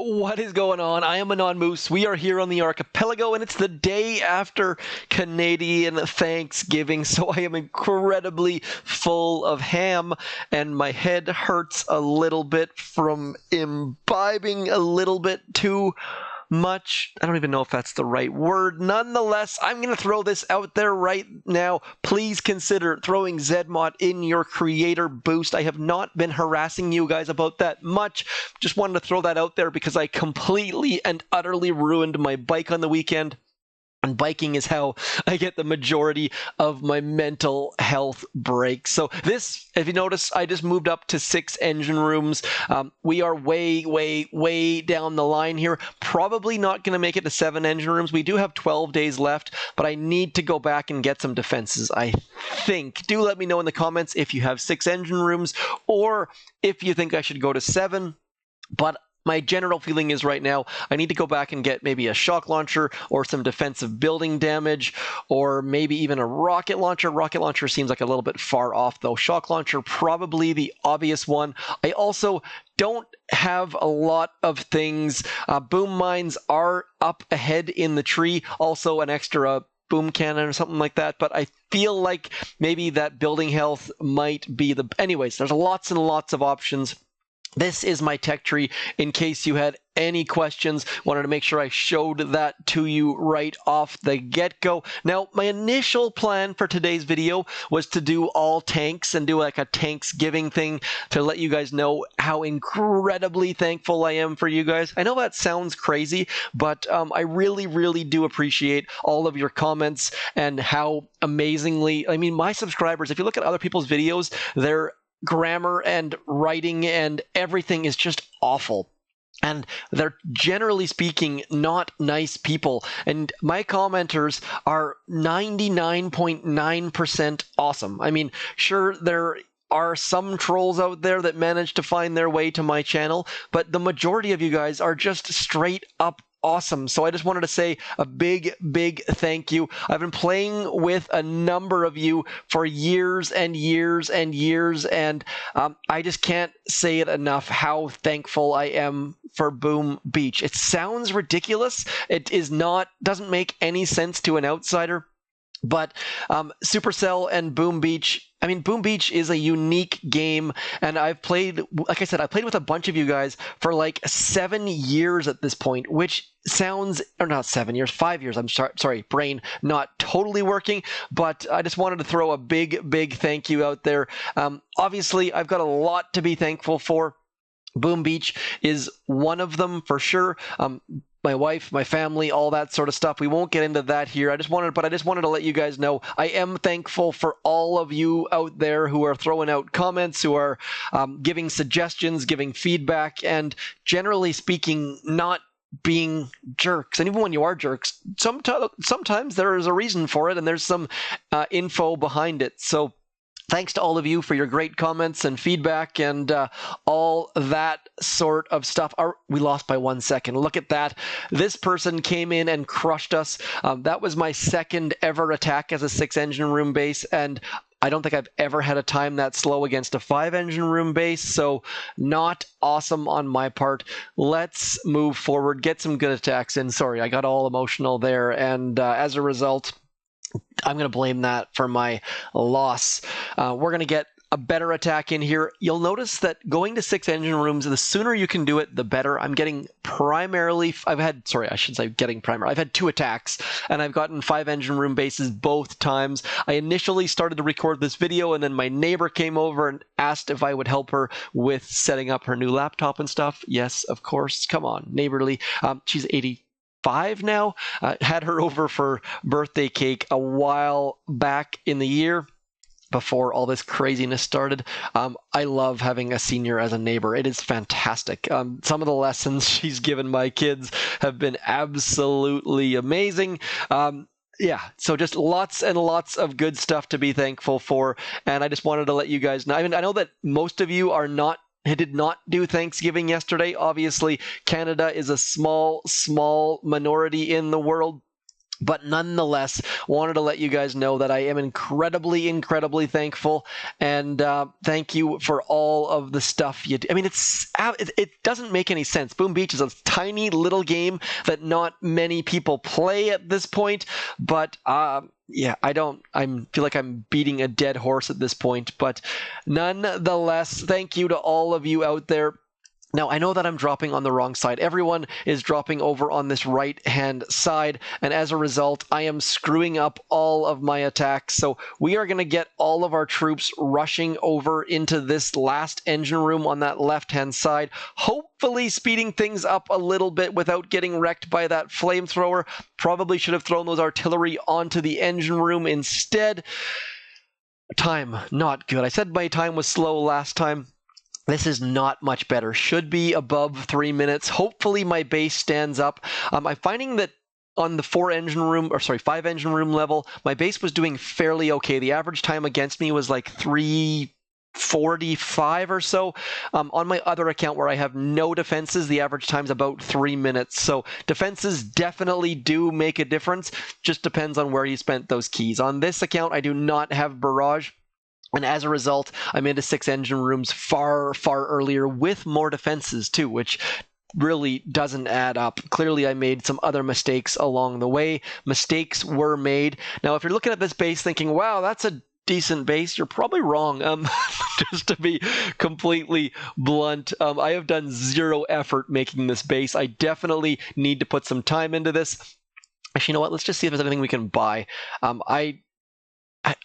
What is going on? I am Anon Moose. We are here on the archipelago, and it's the day after Canadian Thanksgiving, so I am incredibly full of ham, and my head hurts a little bit from imbibing a little bit too much. I don't even know if that's the right word. Nonetheless, I'm going to throw this out there right now. Please consider throwing ZMOT in your creator boost. I have not been harassing you guys about that much. Just wanted to throw that out there because I completely and utterly ruined my bike on the weekend. And biking is how I get the majority of my mental health breaks. So this, if you notice, I just moved up to 6 engine rooms. We are way down the line here. Probably not going to make it to 7 engine rooms. We do have 12 days left, but I need to go back and get some defenses, I think. Do let me know in the comments if you have 6 engine rooms or if you think I should go to 7. But my general feeling is right now I need to go back and get maybe a shock launcher or some defensive building damage or maybe even a rocket launcher. Rocket launcher seems like a little bit far off though. Shock launcher probably the obvious one. I also don't have a lot of things. Boom mines are up ahead in the tree. Also an extra boom cannon or something like that, but I feel like maybe that building health might be the... Anyways, there's lots and lots of options. This is my tech tree in case you had any questions. Wanted to make sure I showed that to you right off the get-go. Now, my initial plan for today's video was to do all tanks and do like a Thanksgiving thing to let you guys know how incredibly thankful I am for you guys. I know that sounds crazy, but I really do appreciate all of your comments and how amazingly, I mean, my subscribers, if you look at other people's videos, they're grammar and writing and everything is just awful. And they're generally speaking not nice people. And my commenters are 99.9% awesome. I mean, sure, there are some trolls out there that manage to find their way to my channel, but the majority of you guys are just straight up awesome. So I just wanted to say a big thank you. I've been playing with a number of you for years and years and years, and I just can't say it enough how thankful I am for Boom Beach. It sounds ridiculous. It is not, doesn't make any sense to an outsider. But Supercell and Boom Beach, I mean, Boom Beach is a unique game, and I've played, like I said, I played with a bunch of you guys for like 7 years at this point, which sounds, or not 7 years, 5 years, I'm sorry, brain not totally working, but I just wanted to throw a big thank you out there. Obviously, I've got a lot to be thankful for. Boom Beach is one of them for sure. My wife, my family, all that sort of stuff. We won't get into that here. I just wanted to let you guys know I am thankful for all of you out there who are throwing out comments, who are giving suggestions, giving feedback, and generally speaking, not being jerks. And even when you are jerks, sometimes there is a reason for it, and there's some info behind it. So thanks to all of you for your great comments and feedback and all that sort of stuff. We lost by 1 second. Look at that. This person came in and crushed us. That was my second ever attack as a 6 engine room base, and I don't think I've ever had a time that slow against a 5 engine room base, so not awesome on my part. Let's move forward, get some good attacks in. Sorry, I got all emotional there, and as a result, I'm going to blame that for my loss. We're going to get a better attack in here. You'll notice that going to 6 engine rooms, the sooner you can do it, the better. I'm getting primarily, I've had 2 attacks, and I've gotten 5 engine room bases both times. I initially started to record this video, and then my neighbor came over and asked if I would help her with setting up her new laptop and stuff. Yes, of course. Come on, neighborly. She's 85 now. Had her over for birthday cake a while back in the year before all this craziness started. I love having a senior as a neighbor. It is fantastic. Some of the lessons she's given my kids have been absolutely amazing. Yeah, so just lots and lots of good stuff to be thankful for. And I just wanted to let you guys know. I mean, I know that most of you did not do Thanksgiving yesterday. Obviously, Canada is a small minority in the world. But nonetheless, wanted to let you guys know that I am incredibly, incredibly thankful, and thank you for all of the stuff you do. I mean, it doesn't make any sense. Boom Beach is a tiny little game that not many people play at this point, but yeah, I feel like I'm beating a dead horse at this point. But nonetheless, thank you to all of you out there. Now, I know that I'm dropping on the wrong side. Everyone is dropping over on this right-hand side, and as a result, I am screwing up all of my attacks. So we are going to get all of our troops rushing over into this last engine room on that left-hand side, hopefully speeding things up a little bit without getting wrecked by that flamethrower. Probably should have thrown those artillery onto the engine room instead. Time, not good. I said my time was slow last time. This is not much better. Should be above 3 minutes. Hopefully my base stands up. I'm finding that on the 5 engine room level, my base was doing fairly okay. The average time against me was like 3:45 or so. On my other account where I have no defenses, the average time's about 3 minutes. So defenses definitely do make a difference. Just depends on where you spent those keys. On this account, I do not have barrage. And as a result, I'm into 6 engine rooms far, far earlier with more defenses too, which really doesn't add up. Clearly, I made some other mistakes along the way. Mistakes were made. Now, if you're looking at this base thinking, wow, that's a decent base, you're probably wrong. Just to be completely blunt, I have done zero effort making this base. I definitely need to put some time into this. Actually, you know what? Let's just see if there's anything we can buy.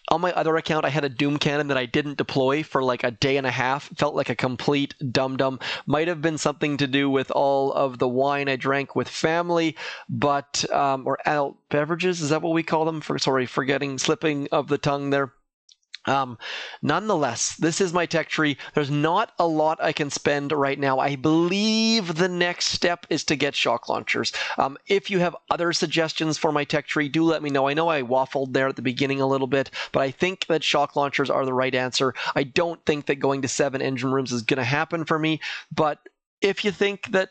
On my other account, I had a Doom Cannon that I didn't deploy for like a day and a half. Felt like a complete dum-dum. Might have been something to do with all of the wine I drank with family, but or adult beverages, is that what we call them? Slipping of the tongue there. Nonetheless, this is my tech tree. There's not a lot I can spend right now. I believe the next step is to get shock launchers. If you have other suggestions for my tech tree, do let me know. I know I waffled there at the beginning a little bit, but I think that shock launchers are the right answer. I don't think that going to 7 engine rooms is going to happen for me, but if you think that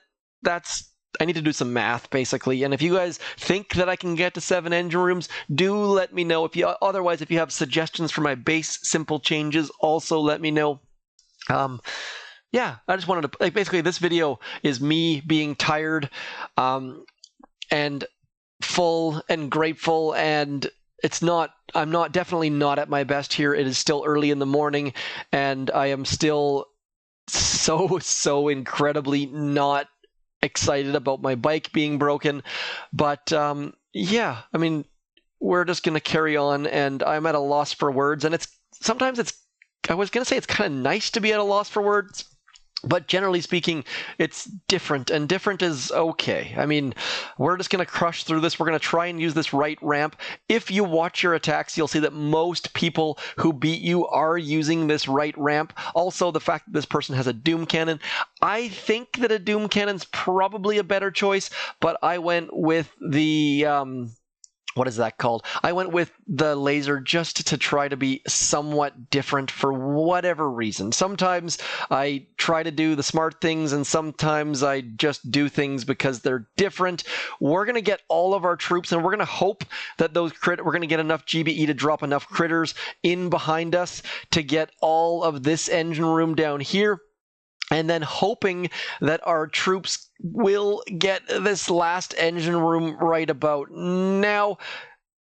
I need to do some math, basically. And if you guys think that I can get to 7 engine rooms, do let me know. Otherwise, if you have suggestions for my base simple changes, also let me know. Yeah, I just wanted to, basically, this video is me being tired and full and grateful, and I'm definitely not at my best here. It is still early in the morning, and I am still so incredibly not excited about my bike being broken. But yeah, I mean, we're just going to carry on, and I'm at a loss for words. And I was going to say it's kind of nice to be at a loss for words, but generally speaking, it's different, and different is okay. I mean, we're just going to crush through this. We're going to try and use this right ramp. If you watch your attacks, you'll see that most people who beat you are using this right ramp. Also, the fact that this person has a Doom Cannon. I think that a Doom Cannon's probably a better choice, but I went with the... what is that called? I went with the laser just to try to be somewhat different for whatever reason. Sometimes I try to do the smart things, and sometimes I just do things because they're different. We're going to get all of our troops, and we're going to hope that we're going to get enough GBE to drop enough critters in behind us to get all of this engine room down here. And then hoping that our troops will get this last engine room right about now.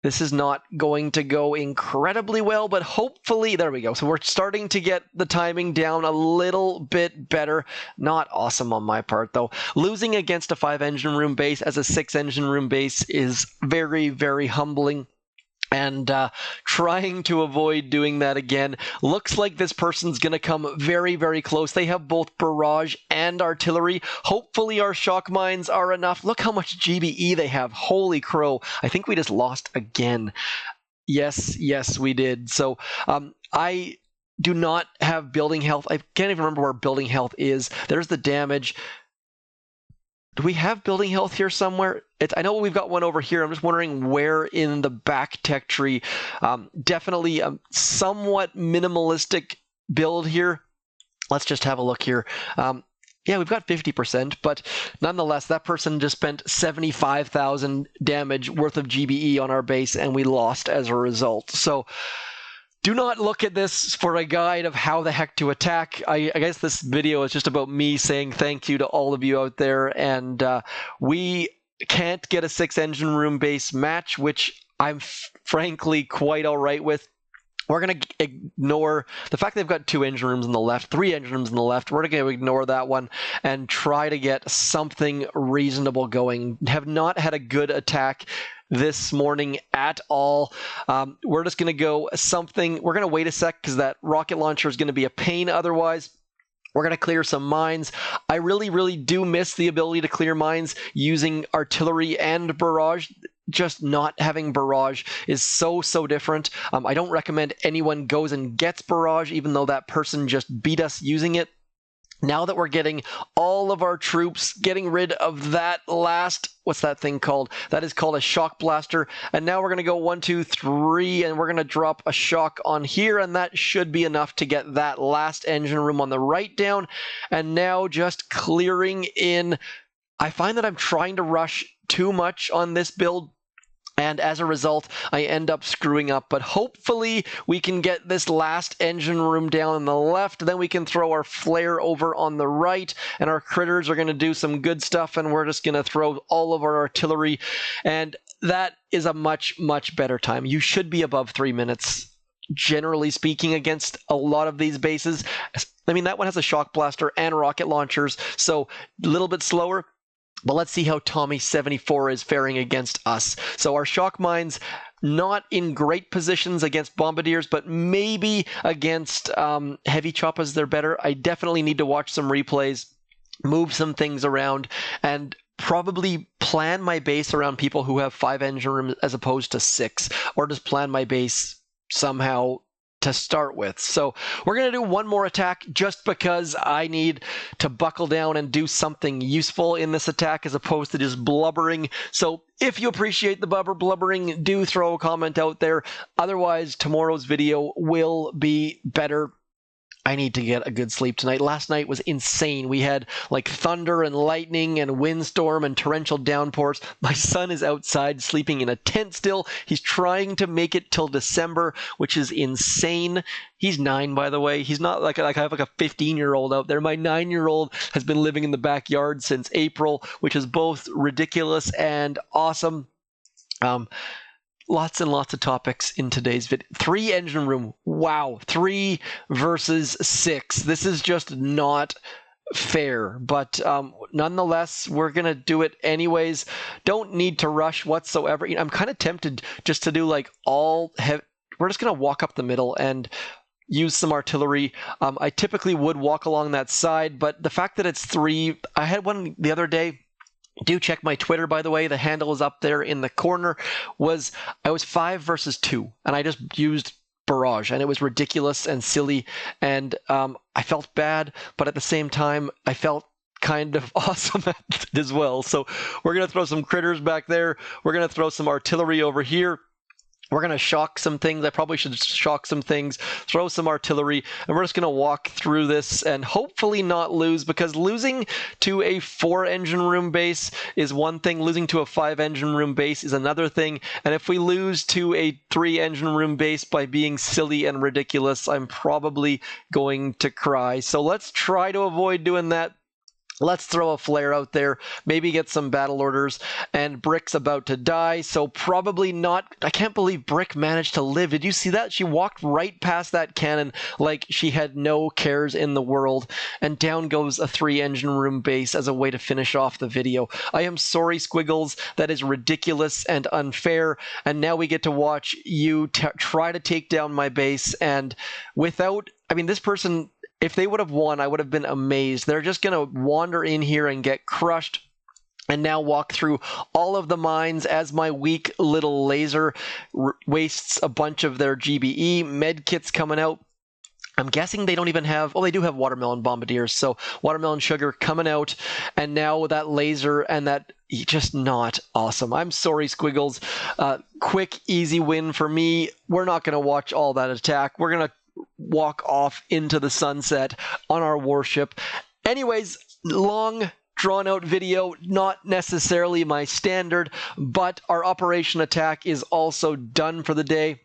This is not going to go incredibly well, but hopefully, there we go. So we're starting to get the timing down a little bit better. Not awesome on my part, though. Losing against a 5 engine room base as a 6 engine room base is very, very humbling. And trying to avoid doing that again. Looks like this person's going to come very, very close. They have both barrage and artillery. Hopefully our shock mines are enough. Look how much GBE they have. Holy crow. I think we just lost again. Yes, we did. So I do not have building health. I can't even remember where building health is. There's the damage. Do we have building health here somewhere? I know we've got one over here. I'm just wondering where in the back tech tree. Definitely a somewhat minimalistic build here. Let's just have a look here. Yeah, we've got 50%, but nonetheless, that person just spent 75,000 damage worth of GBE on our base, and we lost as a result. So do not look at this for a guide of how the heck to attack. I guess this video is just about me saying thank you to all of you out there, and we can't get a 6-engine room base match, which I'm frankly quite all right with. We're going to ignore the fact they've got 2 engine rooms on the left, 3 engine rooms on the left. We're going to ignore that one and try to get something reasonable going. Have not had a good attack this morning at all. We're just going to go something. We're going to wait a sec because that rocket launcher is going to be a pain otherwise. We're going to clear some mines. I really, really do miss the ability to clear mines using artillery and barrage. Just not having barrage is so different. I don't recommend anyone goes and gets barrage, even though that person just beat us using it. Now that we're getting all of our troops, getting rid of that last, what's that thing called? That is called a shock blaster. And now we're going to go 1, 2, 3, and we're going to drop a shock on here, and that should be enough to get that last engine room on the right down. And now just clearing in. I find that I'm trying to rush too much on this build, and as a result, I end up screwing up. But hopefully we can get this last engine room down on the left. Then we can throw our flare over on the right. And our critters are going to do some good stuff. And we're just going to throw all of our artillery. And that is a much better time. You should be above 3 minutes, generally speaking, against a lot of these bases. I mean, that one has a shock blaster and rocket launchers. So a little bit slower. But let's see how Tommy 74 is faring against us. So our shock mines, not in great positions against bombardiers, but maybe against heavy choppas, they're better. I definitely need to watch some replays, move some things around, and probably plan my base around people who have 5 engine rooms as opposed to 6, or just plan my base somehow to start with. So we're going to do one more attack just because I need to buckle down and do something useful in this attack as opposed to just blubbering. So if you appreciate the blubbering, do throw a comment out there. Otherwise, tomorrow's video will be better. I need to get a good sleep tonight. Last night was insane. We had like thunder and lightning and windstorm and torrential downpours. My son is outside sleeping in a tent still. He's trying to make it till December, which is insane. He's 9, by the way. He's not like I have like a 15-year-old out there. My 9-year-old has been living in the backyard since April, which is both ridiculous and awesome. Lots and lots of topics in today's video. 3 engine room. Wow. 3 versus 6. This is just not fair. But nonetheless, we're going to do it anyways. Don't need to rush whatsoever. You know, I'm kind of tempted just to do like all heavy. We're just going to walk up the middle and use some artillery. I typically would walk along that side, but the fact that it's 3, I had one the other day. Do check my Twitter, by the way. The handle is up there in the corner. I was 5 versus 2, and I just used barrage, and it was ridiculous and silly, and I felt bad, but at the same time, I felt kind of awesome as well. So we're going to throw some critters back there. We're going to throw some artillery over here. We're going to shock some things. I probably should shock some things, throw some artillery, and we're just going to walk through this and hopefully not lose, because losing to a 4-engine room base is one thing. Losing to a 5-engine room base is another thing. And if we lose to a 3-engine room base by being silly and ridiculous, I'm probably going to cry. So let's try to avoid doing that. Let's throw a flare out there, maybe get some battle orders, and Brick's about to die, so probably not. I can't believe Brick managed to live. Did you see that? She walked right past that cannon like she had no cares in the world, and down goes a 3-engine room base as a way to finish off the video. I am sorry, Squiggles. That is ridiculous and unfair, and now we get to watch you try to take down my base, and without... I mean, this person... If they would have won, I would have been amazed. They're just going to wander in here and get crushed and now walk through all of the mines as my weak little laser wastes a bunch of their GBE. Med kits coming out. I'm guessing they don't even have... Oh, they do have watermelon bombardiers. So watermelon sugar coming out. And now with that laser and that... Just not awesome. I'm sorry, Squiggles. Quick, easy win for me. We're not going to watch all that attack. We're going to walk off into the sunset on our warship. Anyways, long drawn-out video, not necessarily my standard, but our operation attack is also done for the day.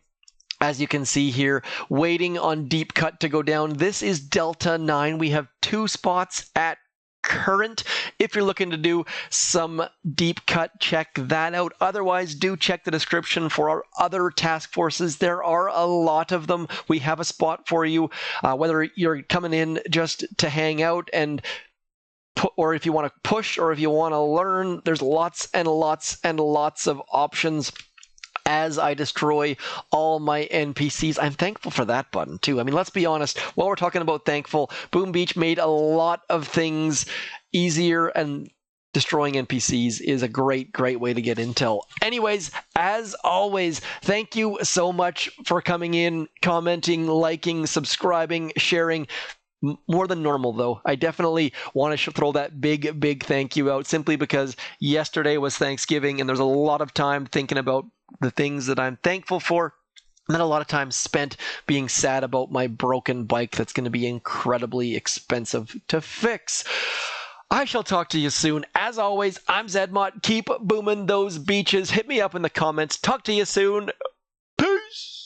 As you can see here, waiting on deep cut to go down. This is Delta 9. We have 2 spots at current. If you're looking to do some deep cut, check that out. Otherwise, do check the description for our other task forces. There are a lot of them. We have a spot for you, whether you're coming in just to hang out and or if you want to push or if you want to learn. There's lots and lots and lots of options as I destroy all my NPCs. I'm thankful for that button too. I mean, let's be honest, while we're talking about thankful, Boom Beach made a lot of things easier, and destroying NPCs is a great way to get intel. Anyways, as always, thank you so much for coming in, commenting, liking, subscribing, sharing. More than normal, though. I definitely want to throw that big thank you out, simply because yesterday was Thanksgiving and there's a lot of time thinking about the things that I'm thankful for, and then a lot of time spent being sad about my broken bike that's going to be incredibly expensive to fix. I shall talk to you soon. As always, I'm ZMOT. Keep booming those beaches. Hit me up in the comments. Talk to you soon. Peace!